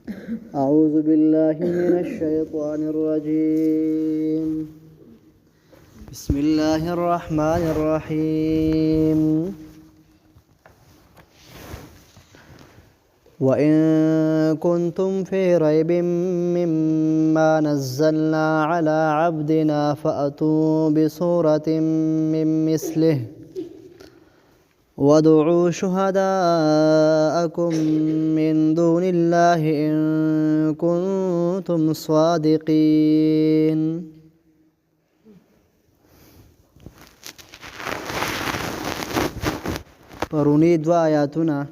أعوذ بالله من الشيطان الرجيم. بسم الله الرحمن الرحيم. وإن كنتم في ريب مما نزلنا على عبدنا فأتوا بسورة من مثله وادعوا شهداءكم من دون الله إن كنتم صادقين. پرونی دو آیاتونه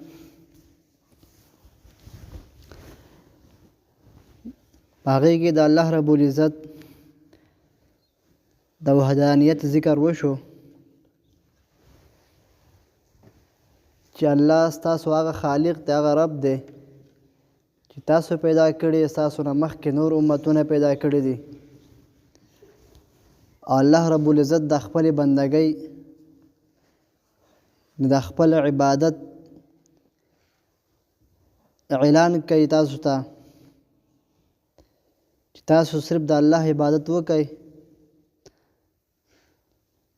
هغې کې د الله رب العزت د وحدانیت ذکر وشو چې الله ستاسو هغه خالق دی، هغه رب دی چې تاسو پیدا کړي، ستاسو نه مخکې نور امتونه پیدا کړي دي. او الله رب العزت د خپلې بندګۍ د خپل عبادت اعلان کوي تاسو ته چې تاسو صرف د الله عبادت وکئ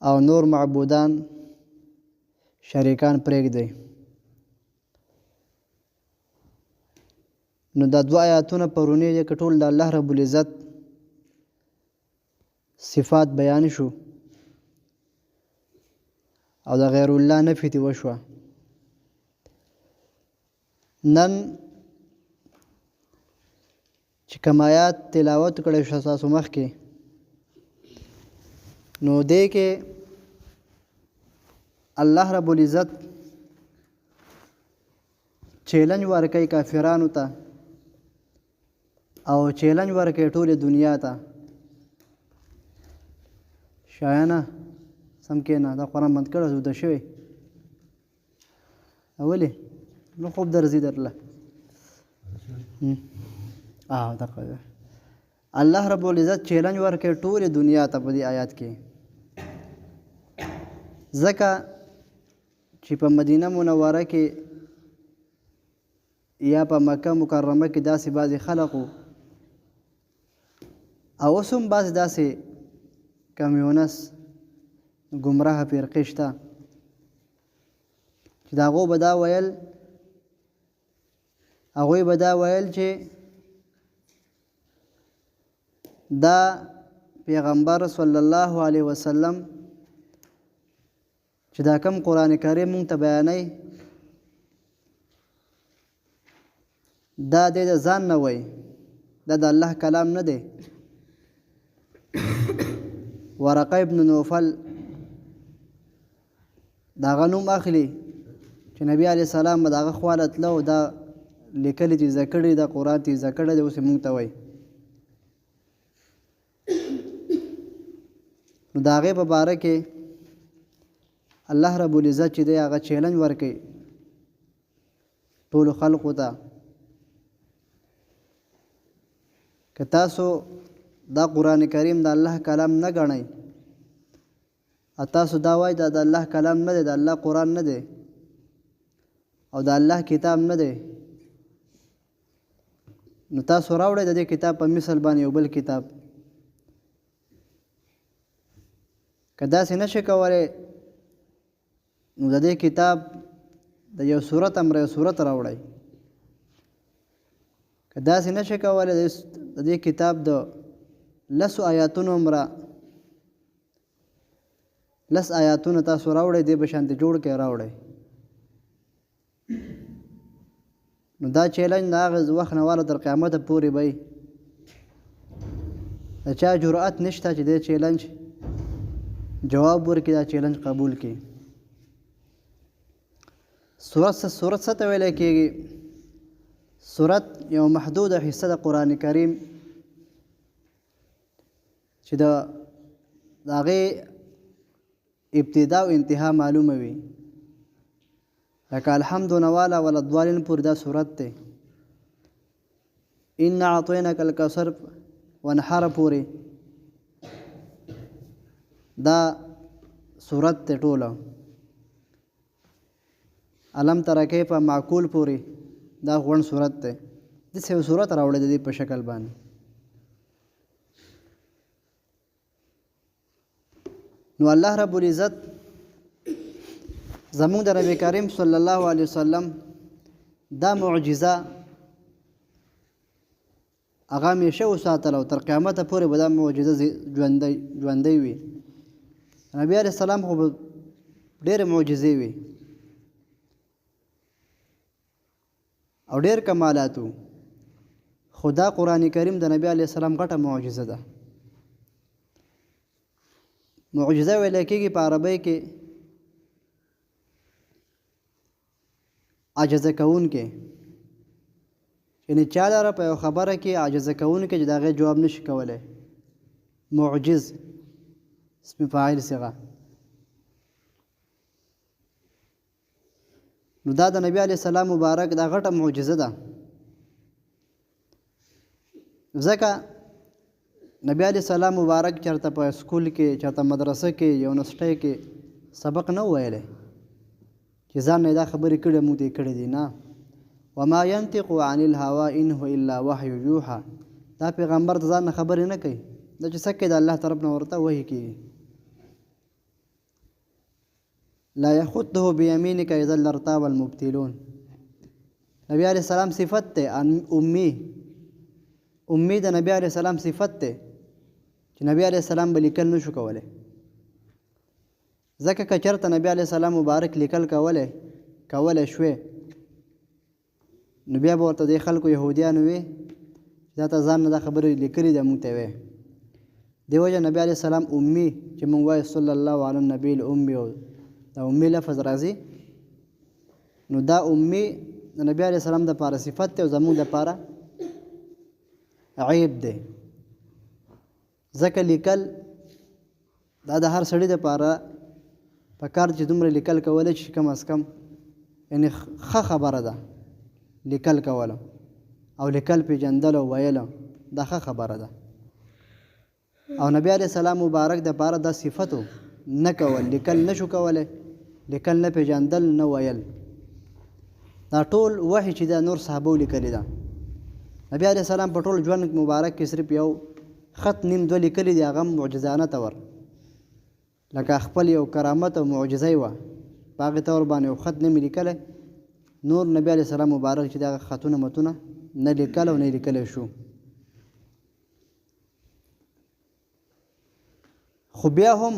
او نور معبودان شریکان پرېږدئ. نو دا دوه آیاتونه پرونی دي که ټول د الله رب العزت صفات بیان شو او د غیر الله نفي تې وشوه. نن چې کوم آیات تلاوت کړی شو ستاسو مخکې، نو دې کې الله رب العزت چیلنج ورکوي کافرانو ته او چیلنج ورکوي ټولې دنیا ته. شایانه سم کېنه، دا قرآن بند کړه، زوده شوی ولې نو خوب درځي درله. دقه الله رب العزت چیلنج ورکوي ټولې دنیا ته په دې آیات کې، ځکه چې په مدینه منوره کې یا په مکه مکرمه کې داسې بعضې خلق وو او اوس هم بعضې داسې کمیونس ګمراه فرقې شته چې د هغوی به دا ویل چې دا پیغمبر صلی الله علیه وسلم چې دا کم قرآن کریم مونږ ته بیانوي دا دی د ځان نه وایي، دا د الله کلام نه دی. ورقه ابن نوفل د هغه نوم اخلي چې نبي علیه السلام به د هغه خواله تله او دا لیکلي چې زده کړي دا قرآن چې زده کړی دی اوس یې مونږ ته وایي. نو د هغې په باره کې الله رب العزت چې دی هغه چیلنج ورکوي ټولو خلقو ته، که تاسو دا قرآن کریم د الله کلام نه ګڼئ او تاسو دا وایئ دا د الله کلام نه دی، د الله قرآن نه دی او د الله کتاب نه دی، نو تاسو راوړئ د دې کتاب په مثل باندې یو بل کتاب. که داسې نشئ کولی نو د دې کتاب د یو صورت امره یو صورت راوړئ. که داسې نشئ کولی د دې کتاب د 10 آیاتونو امره 10 آیاتونه تاسو راوړئ، دې به شانتې جوړ کړئ راوړئ. نو دا چیلنج د هغه وخت نه واله تر قیامته پورې به د چا جرأت نشته چې دې چیلنج جواب ورکړي، دا چیلنج قبول کړي. سورت څه ته ویلی کېږي؟ سورت یو محدوده حصه د قرآن کریم چې د هغې ابتدا او انتها معلومه وي، لکه الحمد نواله ولضالین پورې دا سورت دی. ان اعطیناک الکوثر ونحر پورې دا سورت دی ټوله. علم تر کیف معقول پوری دا غون صورت ده. داسې یو صورت راوړی د دې په شکل باندې. نو الله رب العزت زمونږ د نبی کریم صلی الله علیه وسلم دا معجزه هغه همیشه وساتله او تر قیامته پورې به دا معجزه ژوندی وي. نبی علیه السلام خو به ډېرې معجزې وي او ډېر کمالات وو، خو دا قرآن کریم د نبی علیه السلام غټه معجزه ده. معجزه ویلی کېږي په عربۍ کې عاجزه کوونکی، یعنې چا لره په یو خبره کې عاجزه کوونکی چې د هغې جواب نشي کولی، معجز اسم فاعل صیغه. نو دا د نبی علیه السلام مبارک دا غټه معجزه ده. ځکه نبی علیه السلام مبارک چېرته په سکول کې، چېرته مدرسه کې، یونیورسټۍ کې سبق نه ویلی چې ځان نه دا خبرې کړې موږ دې کړې دي، نه. وما ينطق عن الهوا ان هو الا وحی یوحى. دا پیغمبر د ځان نه خبرې نه کوي، دا چې څه کوي د الله طرف نه ورته وحی کېږي. لا يخطه بيمينك اذا لارتاب المبتلون. نبی علیه السلام صفت ته امي د نبی علیه السلام صفت ته چې نبی علیه السلام به لیکل نشو کولی. ځکه که چېرته نبی علیه السلام مبارک لیکل کولی شوی نو بیا به ورته دې خلکو یهودیانو وي دا ته ځان نه دا خبرې لیکلي ده موږ ته وی. دې وجه نبی علیه السلام امي چې موږ وایو صلی الله علی النبی الامي او دا امي لفظ راځي، نو دا امي د نبی علیه السلام دپاره صفت دی او زموږ دپاره عیب دی. ځکه لیکل دا د هر سړي دپاره پکار چې دومره لیکل کولی شي کم از کم، یعنې ښه خبره ده لیکل کولو او لیکل پیژندل او ویلو دا ښه خبره ده. او نبی علیه السلام مبارک دپاره دا صفت و نه کول، لیکل نشو کولی، لیکل نه پیژندل نه ویل. دا ټول وحی چې دا نور صحابو لیکلی ده. نبی علیه السلام په ټول ژوند مبارک کې صرف یو خط نیم دوه لیکلی دی، هغه معجزانه طور لکه خپل یو کرامت او معجزه وه، په هغې طور باندې یو خط نه مې لیکلی. نور نبی علیه السلام مبارک چې دغه خطونه متونه نه لیکل او نه لیکلی شو. خو بیا هم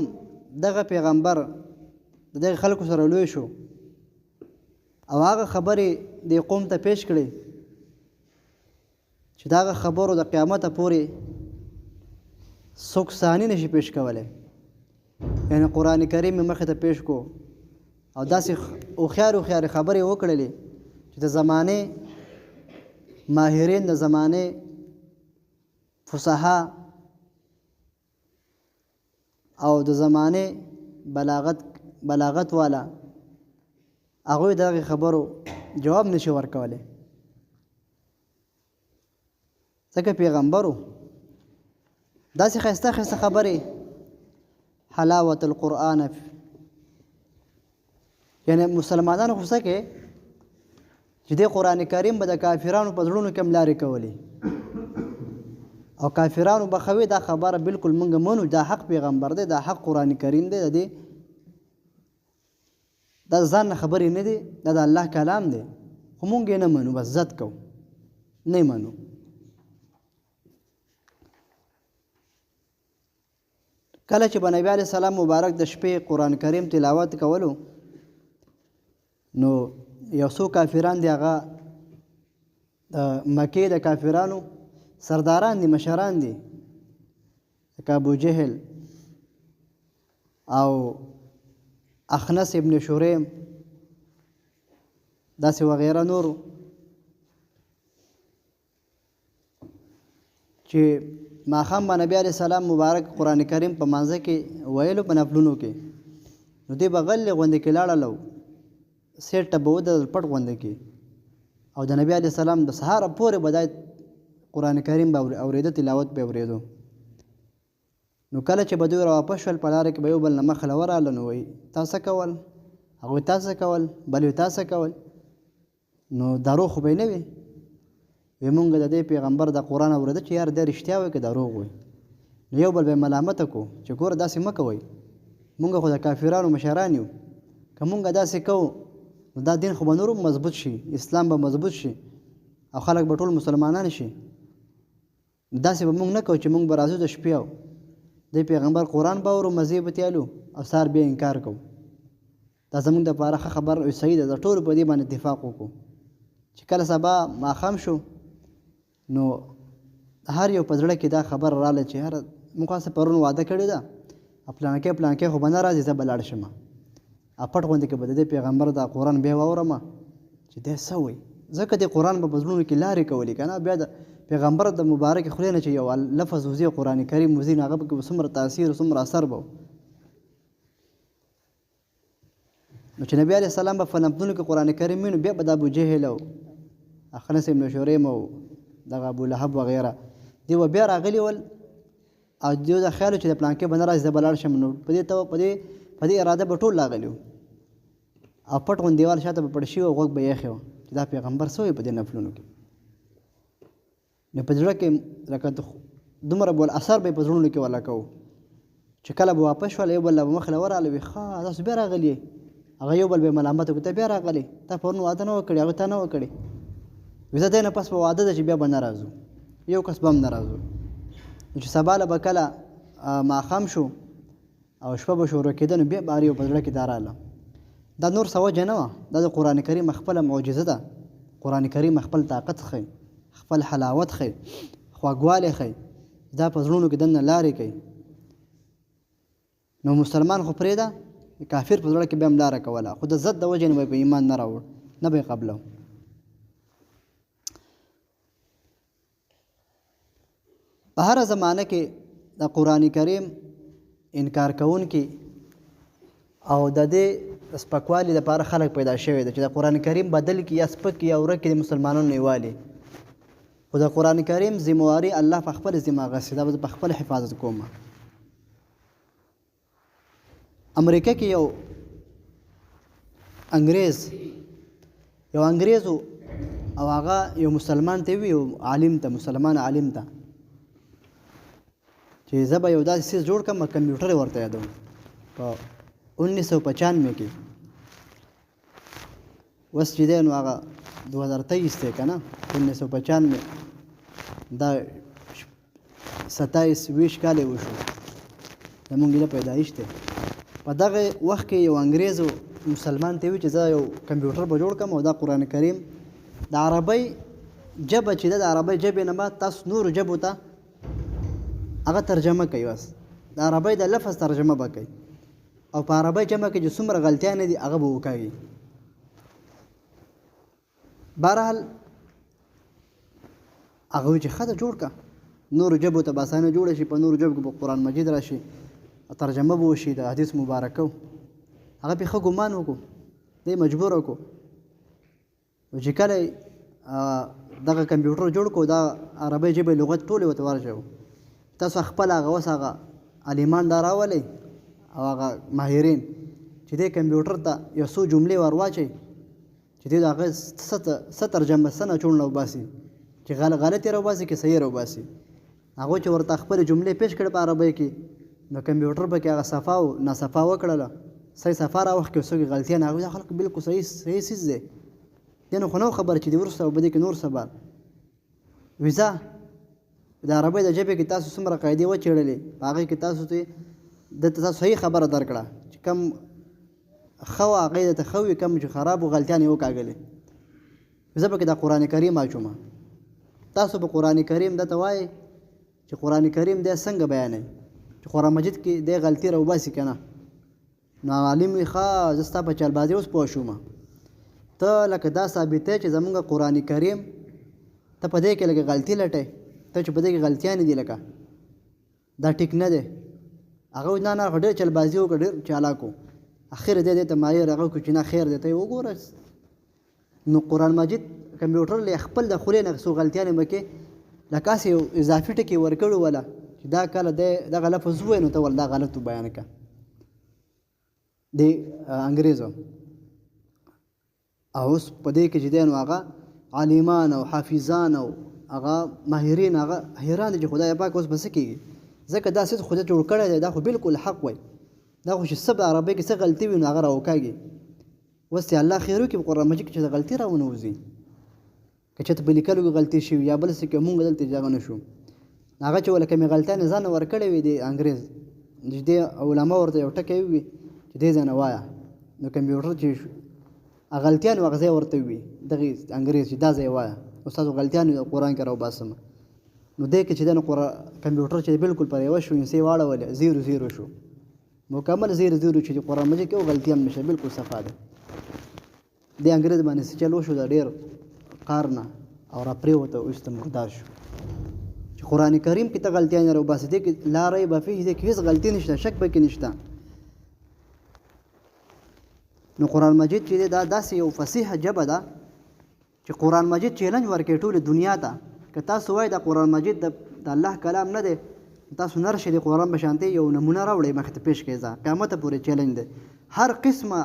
دغه پیغمبر د دغه خلکو سره لوی شو او هغه خبرې دې قوم ته پیش کړې چې دغه خبرو د قیامته پورې څوک ثاني نشي پیش کولی. یعنې قرآن کریم یې مخې ته پیش کو او داسې هوښیارې خبرې وکړلې چې د زمانې ماهرین، د زمانې فصحا او د زمانې بلاغت والا هغوی د هغې خبرو جواب نشي ورکولی. ځکه پیغمبرو داسې ښایسته خبرې حلاوت القرآن، یعنی مسلمانانو خو څه کې چې دې قرآن کریم به د کافرانو په زړونو کې هم لارې کولې او کافرانو به خوي دا خبره بالکل موږ منو، دا حق پیغمبر دی، دا حق قرآن کریم دی، دا ځان نه خبرې نه دي، دا د الله کلام دی، خو موږ یې نه منو، بس ضد کوو، نه منو. کله چې به نبی علیه السلام مبارک د شپې قرآن کریم تلاوت کولو نو یو څو کافران دي، هغه د مکې د کافرانو سرداران دي، مشران دي، لکه ابو جهل او اخنس ابن شوریم داسې وغیره نورو چې ماښام به نبی علیه السلام مبارک قرآن کریم په مانځه کې ویلو په نفلونو کې، نو دوی به غلې غوندې کې لاړل، سیټه به ودرل پټ غوندې کې، او د نبی علیه السلام د سهاره پورې به دا قرآن کریم به اورېده، تلاوت به اورېدو. نو کله چې به دوی راواپس شول په لاره کې به یو بل نه مخله ورغله، نو وایي تا څه کول، هغوی تا څه کول، بل وایي تا څه کول، نو دروغ خو به یې نه وي، وی مونږ د دې پیغمبر د قرآن اورېده چې یار دی رښتیا وایي که دروغ وایي. نو یو بل به یې ملامته کړو چې ګوره داسې مه کوئ، مونږ خو د کافرانو مشران یو، که مونږ داسې کوو نو دا دین خو به نور مضبوط شي، اسلام به مضبوط شي او خلک به ټول مسلمانان شي. داسې به مونږ نه کوو چې مونږ به راځو د شپې او د پیغمبر قرآن به اورو مزې به تیالو او سهار بیا انکار کوو. دا زمونږ دپاره ښه خبر او صحیح ده. د ټولو په دې باندې اتفاق وکړو چې کله سبا ماښام شو نو هر یو په زړه کې دا خبر راله چې هر موږ هسې پرون واده کړې ده پلانکې خو به نه راځي، زه به لاړ شم پټ غوندې که به د دې پیغمبر دا قرآن بیا واورم چې دی څه وایي. ځکه دې قرآن به په زړونو کې لارې کولې که نه، بیا د پیغمبر د مبارکې خولې نه چې یو لفظ وځي قرآن کریم وځي نو هغه پکې به څومره تاثیر څومره اثر به نو چې نبي علیه السلام به په نمتونو کې قرآن کریم وي نو بیا به د ابوجهل او اخنس ابن شریم او دغه ابولهب وغیره دی به بیا راغلي ول او دوی دا خیال چې د پلانکې به نه راځي زه به لاړ شم. نو په دې اراده به ټول راغلي وو او پټ غوندې دیوال شاته به پړ شي او غوږ به یې ایښی و چې دا پیغمبر څه وایي په دې نفلونو کې. نو په زړه کې لکه دومره بول اثر به یې په زړونو کې ولا کوو چې کله به واپس شول یو بل له به مخې له ورغلی وي ښه تاسو بیا راغلي هغه یو بل به یې ملامت وکړي ته بیا راغلی تا پرون واده نه و کړی هغه تا نه و کړی وي زه دی نه پس به واده ده چې بیا به نه راځو یو کس به هم نه راځو. نو چې سبا له به کله ماښام شو او شپه به شروع کېده نو بیا به هر یو په زړه کې دا راغله. دا نور څه وجه نه وه، دا د قرآن کریم خپله معجزه ده. قرآن کریم خپل طاقت ښیي، خپل حلاوت ښیي، خواږوالی ښیي، دا په زړونو کې دننه لارې کوي. نو مسلمان خو پرېږده کافر په زړه کې بیا هم لاره کوله خو د ضد د وجې نه به یې په ایمان نه راوړ نه به یې قبله. په هره زمانه کې د قرآن کریم انکار کوونکي او د دې سپکوالي لپاره خلک پیدا شوی ده چې د قرآن کریم بدل کړي یا سپک کړي یا ورک کړي د مسلمانانو نه والي. خو د قرآن کریم ذمواري الله په خپل ذمه اخیستې ده، زه په خپل حفاظت کوم. امریکا کې یو انګریز و او هغه یو مسلمان ته وي یو عالم ته مسلمان عالم ته چې زه به یو داسې څیز جوړ کړم کمپیوټر یې ورته یادوم په 1995 کې اوس چې دی نو هغه 2023 دی که نه 1995 دا 27 کال یې وشو زمونږ ایله پیدایش دی. په دغه وخت کې یو انګریز مسلمان ته وي چې زه یو کمپیوټر به جوړ کړم او دا قرآن کریم د عربۍ ژبه چې ده د عربۍ ژبې نه بعد تاسو نورو ژبو ته هغه ترجمه کوي، بس د عربۍ د لفظ ترجمه به کوي او په عربۍ جمع کې چې څومره غلطیانې دي هغه به وکاږي. بهرحال هغه وایي چې ښه ده جوړ کړه نورو ژبو ته به اسانه جوړه شي، په نورو ژبو کې به قرآن مجید راشي ترجمه به وشي د حدیث مبارکه. هغه پې ښه ګمان وکړو دی مجبور وکړو چې کله دغه کمپیوټر جوړ کړو دا عربۍ ژبې لغت ټولې ورته ورژوو تاسو خپل هغه اوس هغه عالمان دا راولئ او هغه ماهرین چې دې کمپیوټر ته یو څو جملې ور واچئ چې دې د هغه څه ترجمه څه نچوړ راوباسي چې غلطې راوباسي که صحیح راوباسي. هغوی چې ورته خپلې جملې پیش کړې په عربۍ کې نو کمپیوټر پکې هغه صفا او ناصفا وکړله صحیح صفا راوښکې څوک یې غلطیان هغوی دا خلک بلکل صحیح څیز دی دې نو خو نه خبر چې دې وروسته به دې کې نور سبا ویزا د عربۍ د ژبې کې تاسو څومره قاعدې وڅېړلې په هغې کې تاسو ته دلته تاسو صحیح خبره درکړه چې کم ښه وه هغه یې درته ښه وي کم چې خراب و غلطیان یې وکاږلې. زه پکې د قرآن کریم اچوم تاسو په قرآن کریم درته وایي چې قرآن کریم دی څنګه بیانوي چې قرآن مجید کې دی غلطي راوباسي که نه نو عالم وي ښه زه ستا په چلبازۍ اوس پوه شوم ته لکه دا ثابتوي چې زمونږ قرآن کریم ته په دې کې لکه غلطي لټئ ته چې په دې کې غلطیانې دي لکه دا ټیک نه دی. هغه وایي نه نه ډېر چلبازي وکړه ډېر چالاک و اخر دې ته ماهر هغه وکړو چې نه خیر دی ته یې وګوره نو قرآن مجید کمپیوټر له خپل د خولې نه څو غلطیانې به کې لکه هسې یو اضافي ټکي ورکړي وله چې دا کله دغه لفظ ووایي نو ته ول دا غلط بیان کړه د انګریزو. او اوس په دې کې چې دی نو هغه عالمان او حافظان او هغه ماهرین هغه حیران دي چې خدای پاک اوس بس کېږي ځکه دا څه خدای جوړ کړی دی دا خو بالکل حق وای دا خو چې څه عربی کې څه غلطي وي نو هغه راوکاږي اوس چې الله خیر وکړي په قرآن مجید کې چې غلطي راونوځي که چېرته په لیکلو کې غلطي شوي یا بل څه کې مونږ دلته جګه نه شو هغه چې ولکه مې غلطیانې ځان ورکړی وي د انګرېز چې دې علما ورته یو ټکی وي چې دې ځای نه وایه نو کمپیوټر چې غلطیان هغه ځای ورته وي دغې انګرېز چې دا ځای وایه استادو غلطیان قرآن کې راوباسم نو دې کې چې د کمپیوټر چې بالکل پر یوه شو انسې واړولې 0 شو مکمل 0 چې قرآن مجید کې غلطي هم نشته بالکل صفا ده د انګرېز باندې څه چلو شو دا ډېر قار نه او را پرېوته اوس ته مردار شو چې قرآن کریم کې ته غلطیان راوباسي دې کې لا ریب فیه دې کې هېڅ غلطي نشته شک پکې نشته نو قرآن مجید چې دا داسې یو فصیحه ژبه ده چې قرآن مجید چیلنج ورکوي ټولې دنیا ته که تاسو وایئ دا قرآن مجید د الله کلام نه دی تاسو نه رشئ د قرآن په شانتې یو نمونه راوړئ مخې ته پیش کړئ قیامته پورې چیلنج دی هر قسمه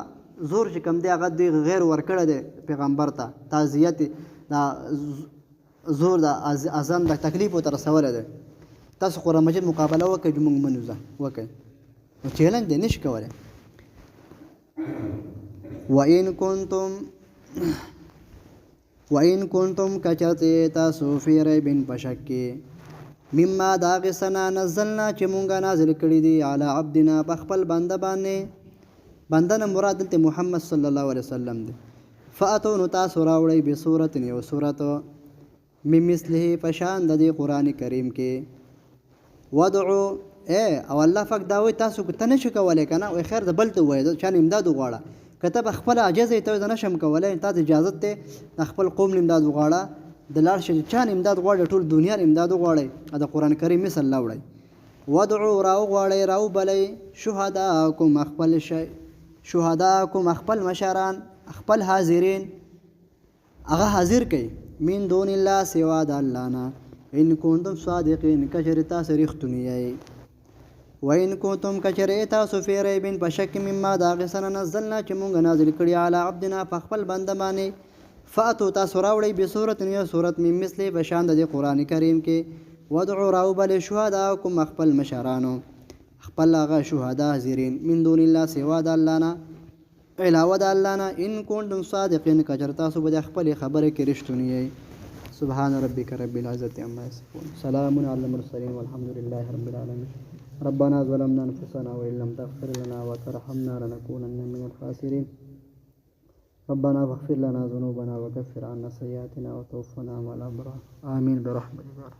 زور چې کوم دی هغه دوی غیر ورکړی دی پیغمبر ته تعزیت دا زور د اذان د تکلیف ورته رسولی دی تاسو قرآن مجید مقابله وکړئ چې موږ منو وکړئ نو چیلنج دی نشي کولی وَإِن كُنتُمْ کچرته تاسو فی ریب په شک کې مما دا هغې څه نه نزلنا چې مونږ نازل کړي دي علی عبدنا په خپل بنده باندې بنده نه مراد دلته محمد صلی الله علیه وسلم دی فاتو نو تاسو راوړئ بصورت یو صورت من مثله په شان د دې قرآن کریم کې ودعو او الله پاک دا وایي تاسو ته نه شو کولی که نه وایي خیر د بل ته ووایه چا نه امداد وغواړه که ته په خپله عجز یې ته زه نه شم کولی تا ته اجازت دی د خپل قوم نه امداد وغواړه د لاړ شي چا نه امداد غواړئ ټول دنیا نه امداد وغواړئ د قرآن کریم مثل راوړئ ودعو راوغواړئ راوبلئ شهداکم خپل مشران خپل حاضرین هغه حاضر کړئ من دون الله سوا د الله نه ان کنتم صادقین کچر تاسو رښتونی یئ وإن كنتم کچرې تاسو فی ریب په شک مما د هغې څه نه نزلنا چې مونږ نازل کړي علی عبدنا په خپل بنده باندې فاتو تاسو راوړئ بصورت یو صورت من مثلې په شان د دې قرآن کریم کې ودعو راوبلئ شهداکم خپل مشرانو خپل هغه شهدا حاضرین من دون الله سوا د الله نه علاوه د الله نه ان کنتم صادقین کچر تاسو به د خپلې خبرې کې رښتونی یئ سبحان ربک رب العزة عما یصفون سلام علی المرسلین والحمد لله رب العالمین ربنا ظلمنا أنفسنا وإن لم تغفر لنا وترحمنا لنكونن من الخاسرين ربنا فاغفر لنا ذنوبنا وكفر عنا سيئاتنا وتوفنا مع الأبرار آمين برحمتك